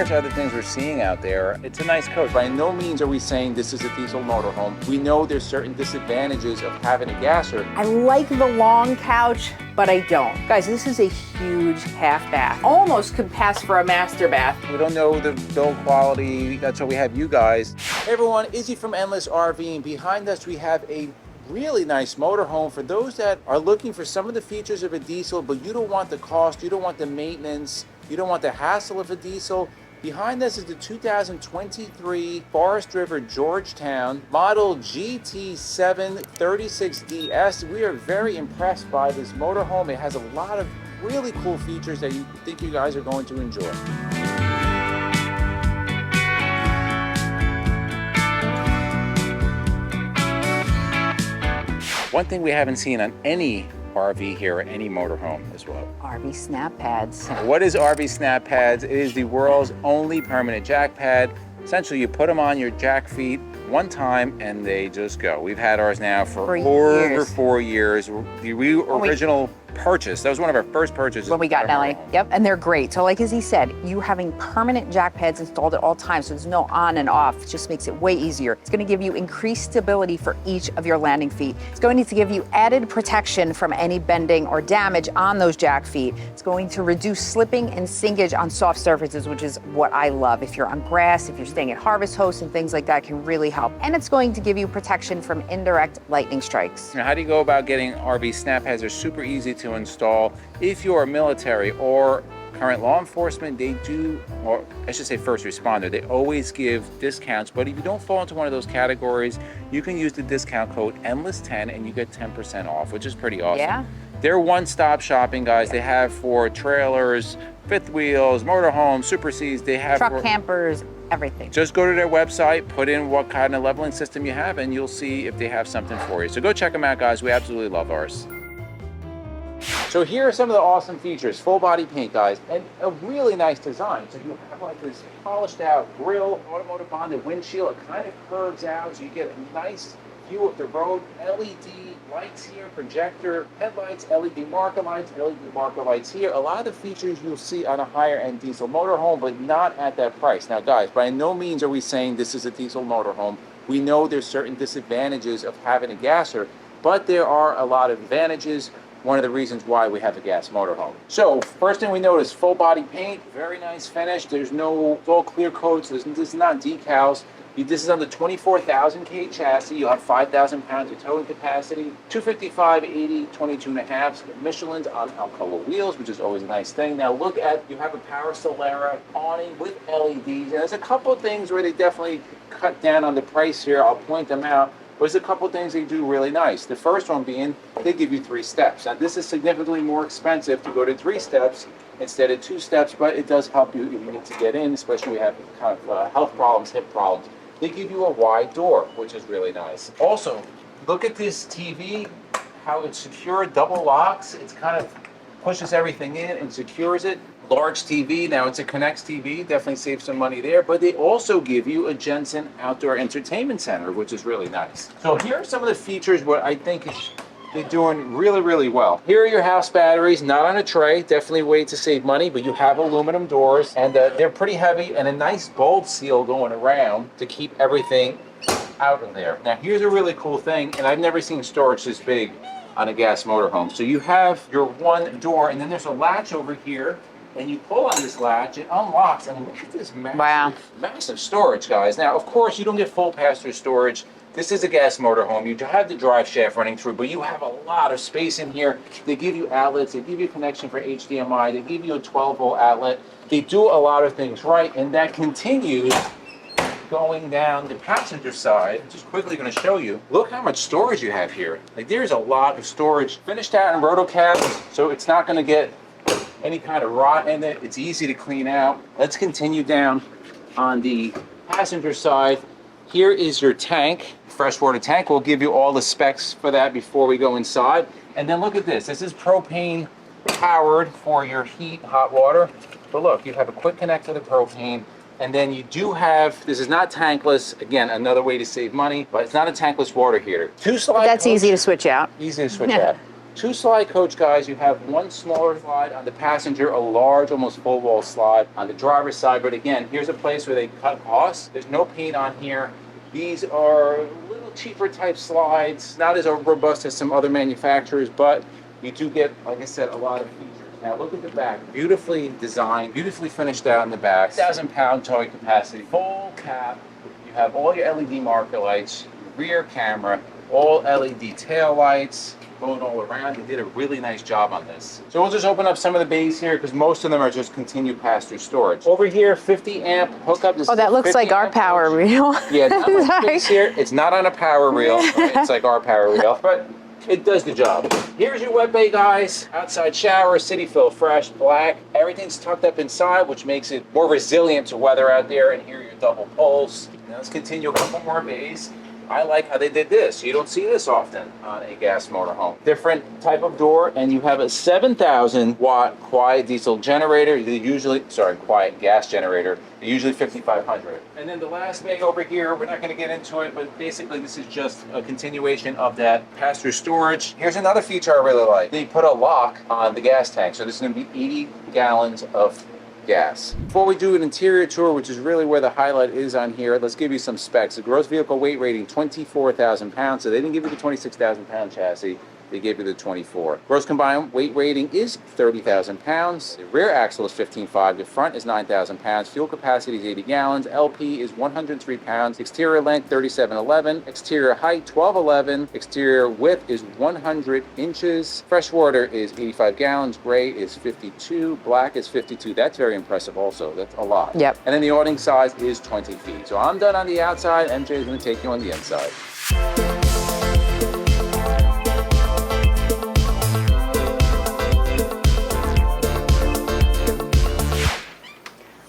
compared to other things we're seeing out there, it's a nice coach. By no means are we saying this is a diesel motorhome. We know there's certain disadvantages of having a gasser. I like the long couch, but I don't. Guys, this is a huge half bath. Almost could pass for a master bath. We don't know the build quality. That's why we have you guys. Hey everyone, Izzy from Endless RVing. Behind us, we have a really nice motorhome for those that are looking for some of the features of a diesel, but you don't want the cost, you don't want the maintenance, you don't want the hassle of a diesel. Behind us is the 2023 Forest River Georgetown model GT7 36DS. We are very impressed by this motorhome. It has a lot of really cool features that you think you guys are going to enjoy. One thing we haven't seen on any RV here or any motorhome as well. RV snap pads. What is RV snap pads? It is the world's only permanent jack pad. Essentially, you put them on your jack feet one time and they just go. We've had ours now for over 4 years. The original purchase, that was one of our first purchases. When we got in LA. Yep, and they're great. So like as he said, you having permanent jack pads installed at all times, so there's no on and off. It just makes it way easier. It's gonna give you increased stability for each of your landing feet. It's going to give you added protection from any bending or damage on those jack feet. It's going to reduce slipping and sinkage on soft surfaces, which is what I love. If you're on grass, if you're staying at harvest hosts and things like that, can really help. And it's going to give you protection from indirect lightning strikes. Now, how do you go about getting RV snap pads? They're super easy to install. If you're military or current law enforcement, they do, or I should say first responder, they always give discounts. But if you don't fall into one of those categories, you can use the discount code ENDLESS10 and you get 10% off, which is pretty awesome. Yeah. They're one-stop shopping, guys. They have for trailers, fifth wheels, motorhomes, Super Cs. They have truck campers, everything. Just go to their website, put in what kind of leveling system you have, and you'll see if they have something for you. So go check them out, guys. We absolutely love ours. So here are some of the awesome features. Full body paint, guys, and a really nice design. So you have like this polished out grille, automotive bonded windshield. It kind of curves out, so you get a nice view of the road. LED lights here, projector, headlights, LED marker lights here. A lot of the features you'll see on a higher end diesel motorhome, but not at that price. Now guys, by no means are we saying this is a diesel motorhome. We know there's certain disadvantages of having a gasser, but there are a lot of advantages. One of the reasons why we have a gas motorhome. So first thing we notice, full body paint, very nice finish. There's no, it's all clear coats. This is not decals. This is on the 24,000 K chassis. You'll have 5,000 pounds of towing capacity, 255, 80, 22.5 Michelin's on Alcoa wheels, which is always a nice thing. Now look at, you have a power Solera awning with LEDs. And there's a couple of things where they definitely cut down on the price here. I'll point them out. There's a couple things they do really nice. The first one being, they give you 3 steps. Now this is significantly more expensive to go to 3 steps instead of 2 steps, but it does help you if you need to get in, especially if you have kind of health problems, hip problems. They give you a wide door, which is really nice. Also, look at this TV, how it's secure, double locks. It's kind of pushes everything in and secures it. Large TV, now it's a Connects TV, definitely saves some money there, but they also give you a Jensen Outdoor Entertainment Center, which is really nice. So here are some of the features what I think they're doing really, really well. Here are your house batteries, not on a tray, definitely a way to save money, but you have aluminum doors, and they're pretty heavy, and a nice bulb seal going around to keep everything out of there. Now here's a really cool thing, and I've never seen storage this big on a gas motorhome. So you have your one door, and then there's a latch over here, and you pull on this latch, it unlocks, and look at this massive storage, guys. Now, of course, you don't get full pass-through storage. This is a gas motorhome. You have the drive shaft running through, but you have a lot of space in here. They give you outlets. They give you a connection for HDMI. They give you a 12-volt outlet. They do a lot of things right, and that continues going down the passenger side. Just quickly going to show you. Look how much storage you have here. Like, there's a lot of storage. Finished out in rotocabs, so it's not going to get any kind of rot in it. It's easy to clean out. Let's continue down on the passenger side. Here is your tank, freshwater tank. We'll give you all the specs for that before we go inside. And then look at this. This is propane powered for your heat, hot water. But look, you have a quick connect to the propane. And then you do have, this is not tankless. Again, another way to save money, but it's not a tankless water heater. 2 slide. That's easy to switch out. Easy to switch out. Two slide coach, guys. You have one smaller slide on the passenger, a large, almost full wall slide on the driver's side. But again, here's a place where they cut costs. There's no paint on here. These are a little cheaper type slides, not as robust as some other manufacturers, but you do get, like I said, a lot of features. Now look at the back, beautifully designed, beautifully finished out in the back, 1,000-pound towing capacity, full cap. You have all your LED marker lights, rear camera, all LED tail lights, going all around. They did a really nice job on this. So we'll just open up some of the bays here because most of them are just continued pass-through storage. Over here, 50 amp hookup. Oh, that looks like our power reel. Yeah, not much space here. It's not on a power reel. Right? It's like our power reel, but it does the job. Here's your wet bay, guys. Outside shower, city fill, fresh, black. Everything's tucked up inside, which makes it more resilient to weather out there. And here are your double poles. Now let's continue a couple more bays. I like how they did this. You don't see this often on a gas motorhome. Different type of door, and you have a 7,000 watt quiet diesel generator. Quiet gas generator. They're usually 5,500. And then the last bay over here, we're not going to get into it, but basically this is just a continuation of that pass-through storage. Here's another feature I really like. They put a lock on the gas tank, so this is going to be 80 gallons of gas. Before we do an interior tour, which is really where the highlight is on here, let's give you some specs. The gross vehicle weight rating, 24,000 pounds. So they didn't give you the 26,000 pound chassis. They gave you the 24. Gross combined weight rating is 30,000 pounds. The rear axle is 15.5. The front is 9,000 pounds. Fuel capacity is 80 gallons. LP is 103 pounds. Exterior length 37.11. Exterior height 12.11. Exterior width is 100 inches. Fresh water is 85 gallons. Gray is 52. Black is 52. That's very impressive also. That's a lot. Yep. And then the awning size is 20 feet. So I'm done on the outside. MJ is going to take you on the inside.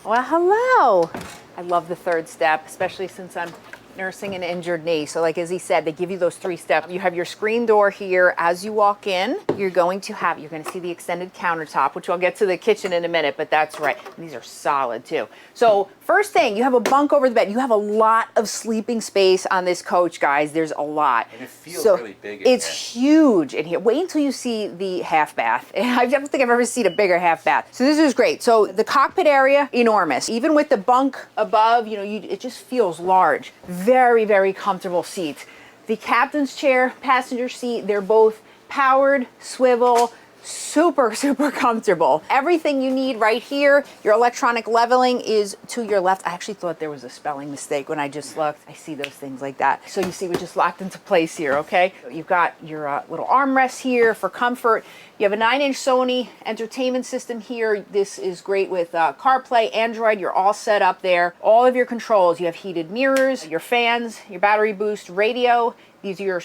Well, hello. I love the third step, especially since I'm nursing an injured knee. So like Izzy said, they give you those 3 steps. You have your screen door here. As you walk in, you're going to see the extended countertop, which I'll get to the kitchen in a minute, but that's right. These are solid too. So first thing, you have a bunk over the bed. You have a lot of sleeping space on this coach, guys. There's a lot. And it feels really big in It's here. huge in here. Wait until you see the half bath. I don't think I've ever seen a bigger half bath. So this is great. So the cockpit area, enormous. Even with the bunk above, it just feels large. Very, very comfortable seats. The captain's chair, passenger seat, they're both powered, swivel, super, super comfortable. Everything you need right here. Your electronic leveling is to your left. I actually thought there was a spelling mistake when I just looked. I see those things like that. So you see we just locked into place here, okay? You've got your little armrest here for comfort. You have a 9-inch Sony entertainment system here. This is great with CarPlay, Android. You're all set up there. All of your controls. You have heated mirrors, your fans, your battery boost, radio. These are your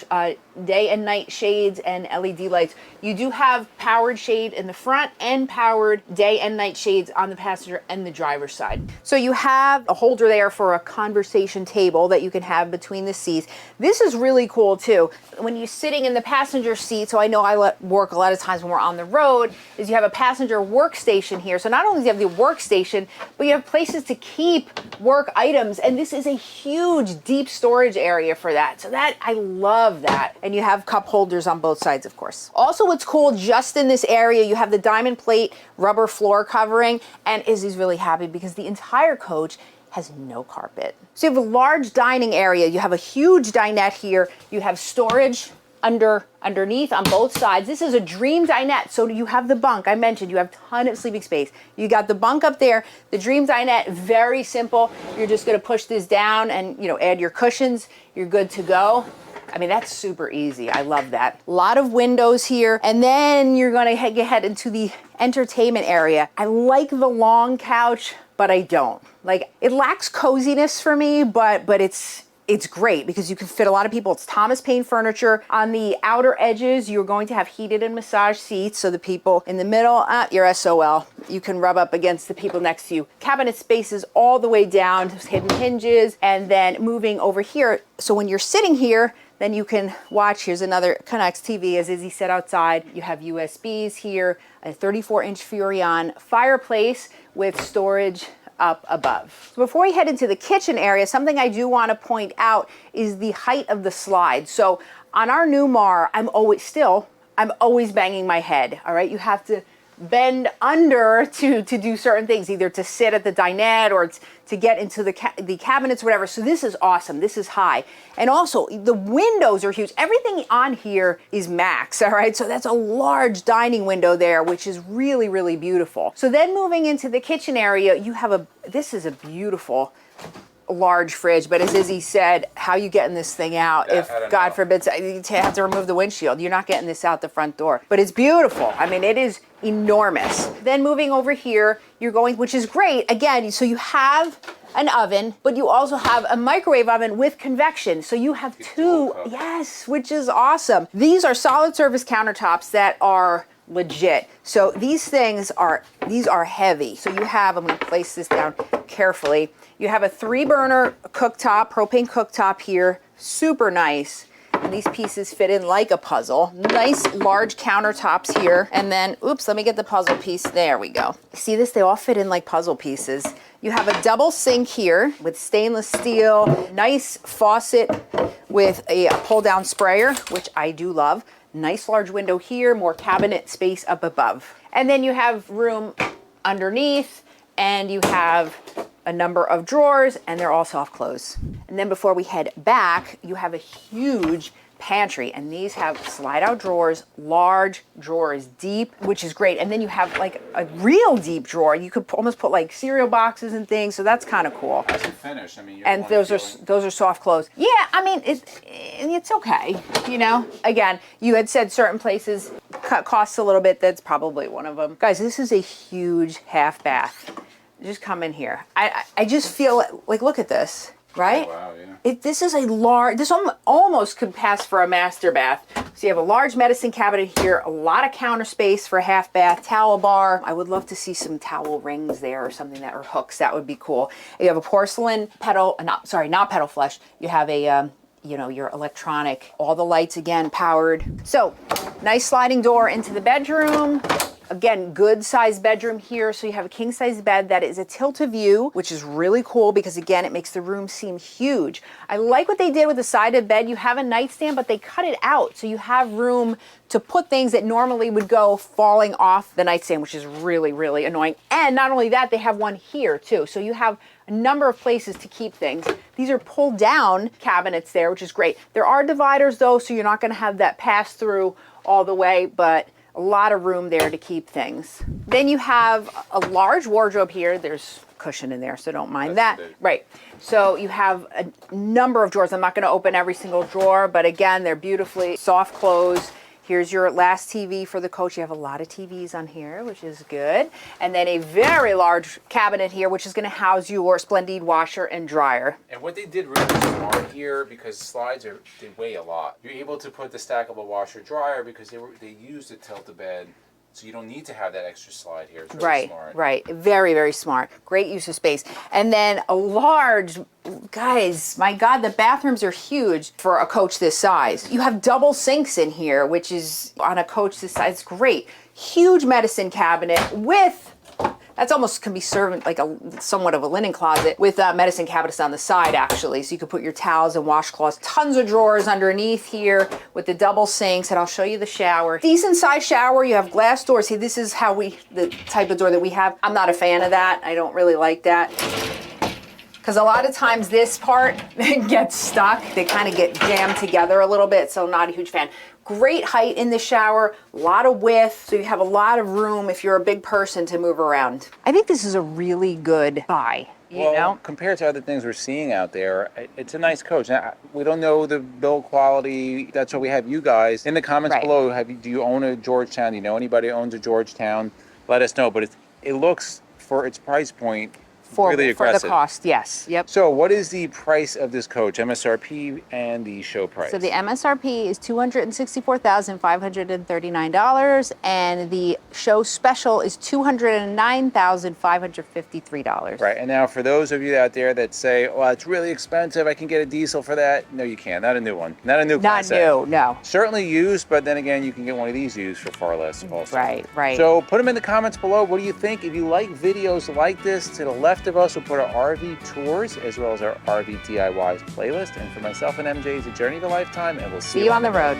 day and night shades and LED lights. You do have powered shade in the front and powered day and night shades on the passenger and the driver's side. So you have a holder there for a conversation table that you can have between the seats. This is really cool too. When you're sitting in the passenger seat, so I know I work a lot of times when we're on the road, is you have a passenger workstation here. So not only do you have the workstation, but you have places to keep work items. And this is a huge deep storage area for that. So that, I love that. And you have cup holders on both sides, of course. Also, what's cool, just in this area, you have the diamond plate rubber floor covering, and Izzy's really happy because the entire coach has no carpet. So you have a large dining area. You have a huge dinette here. You have storage underneath on both sides. This is a dream dinette. So you have the bunk. I mentioned you have a ton of sleeping space. You got the bunk up there. The dream dinette, very simple. You're just gonna push this down and add your cushions. You're good to go. I mean, that's super easy. I love that. A lot of windows here. And then you're gonna head into the entertainment area. I like the long couch, but I don't. Like, it lacks coziness for me, but it's great because you can fit a lot of people. It's Thomas Payne furniture. On the outer edges, you're going to have heated and massage seats. So the people in the middle, you're SOL. You can rub up against the people next to you. Cabinet spaces all the way down, hidden hinges, and then moving over here. So when you're sitting here, then you can watch. Here's another Connex TV, as Izzy said outside. You have USBs here, a 34-inch Furrion fireplace with storage up above. So before we head into the kitchen area, something I do want to point out is the height of the slide. So on our Newmar, I'm always banging my head, all right? You have to bend under to do certain things, either to sit at the dinette or to get into the cabinets, whatever. So this is awesome. This is high. And also the windows are huge. Everything on here is max, all right? So that's a large dining window there, which is really, really beautiful. So then moving into the kitchen area, you have this is a beautiful large fridge, but as Izzy said, how you getting this thing out? Yeah, if God forbid you have to remove the windshield, you're not getting this out the front door. But it's beautiful. I mean, it is enormous. Then moving over here, you're going, which is great. Again, so you have an oven, but you also have a microwave oven with convection. So you have two, yes, which is awesome. These are solid surface countertops that are legit. So these things are heavy. So you have, I'm going to place this down carefully. You have a 3-burner cooktop, propane cooktop here, super nice. And these pieces fit in like a puzzle. Nice large countertops here. And then, oops, let me get the puzzle piece. There we go. See this? They all fit in like puzzle pieces. You have a double sink here with stainless steel, nice faucet with a pull-down sprayer, which I do love. Nice large window here, more cabinet space up above. And then you have room underneath, and you have a number of drawers, and they're all soft close. And then before we head back, you have a huge pantry, and these have slide out drawers, large drawers, deep, which is great. And then you have like a real deep drawer. You could almost put like cereal boxes and things, so that's kind of cool. How's it finish? I mean, and those are soft close. Yeah, I mean it's okay. You know, again, you had said certain places costs a little bit. That's probably one of them. Guys, this is a huge half bath. Just come in here. I just feel like, look at this, right? Oh, wow, yeah. This is a large, this almost could pass for a master bath. So you have a large medicine cabinet here, a lot of counter space for a half bath, towel bar. I would love to see some towel rings there or something or hooks. That would be cool. You have a porcelain pedal, not pedal flush. You have a, your electronic, all the lights again powered. So nice sliding door into the bedroom. Again, good size bedroom here. So you have a king size bed that is a tilt-a-view, which is really cool because again, it makes the room seem huge. I like what they did with the side of bed. You have a nightstand, but they cut it out. So you have room to put things that normally would go falling off the nightstand, which is really, really annoying. And not only that, they have one here too. So you have a number of places to keep things. These are pulled down cabinets there, which is great. There are dividers though, so you're not gonna have that pass through all the way, but a lot of room there to keep things. Then you have a large wardrobe here. There's cushion in there, so don't mind that. Right. So you have a number of drawers. I'm not going to open every single drawer, but again, they're beautifully soft close. Here's your last TV for the coach. You have a lot of TVs on here, which is good. And then a very large cabinet here, which is going to house your Splendid washer and dryer. And what they did really smart here, because slides they weigh a lot. You're able to put the stackable washer dryer because they used a tilt-a-bed, so you don't need to have that extra slide here. It's really smart. Right. Very, very smart. Great use of space. And then a large, guys, my God, the bathrooms are huge for a coach this size. You have double sinks in here, which is on a coach this size, great. Huge medicine cabinet with, that's almost can be served like somewhat of a linen closet with medicine cabinets on the side actually. So you could put your towels and washcloths, tons of drawers underneath here with the double sinks, and I'll show you the shower. Decent sized shower, you have glass doors. See, this is the type of door that we have. I'm not a fan of that. I don't really like that. Because a lot of times this part gets stuck. They kind of get jammed together a little bit, so not a huge fan. Great height in the shower, a lot of width, so you have a lot of room if you're a big person to move around. I think this is a really good buy. You know? Compared to other things we're seeing out there, it's a nice coach. Now, we don't know the build quality. That's why we have you guys. In the comments below, do you own a Georgetown? Do you know anybody who owns a Georgetown? Let us know. But it looks, for its price point, really aggressive. For the cost, yes. Yep. So what is the price of this coach, MSRP and the show price? So the MSRP is $264,539 and the show special is $209,553. Right, and now for those of you out there that say, well, it's really expensive, I can get a diesel for that. No, you can't. Not a new one. Not a new Class A. Not new, no. Certainly used, but then again, you can get one of these used for far less also. Right. So put them in the comments below. What do you think? If you like videos like this, to the left of us, we'll put our RV tours as well as our RV DIYs playlist. And for myself and MJ, it's a journey of a lifetime, and we'll see you on the road.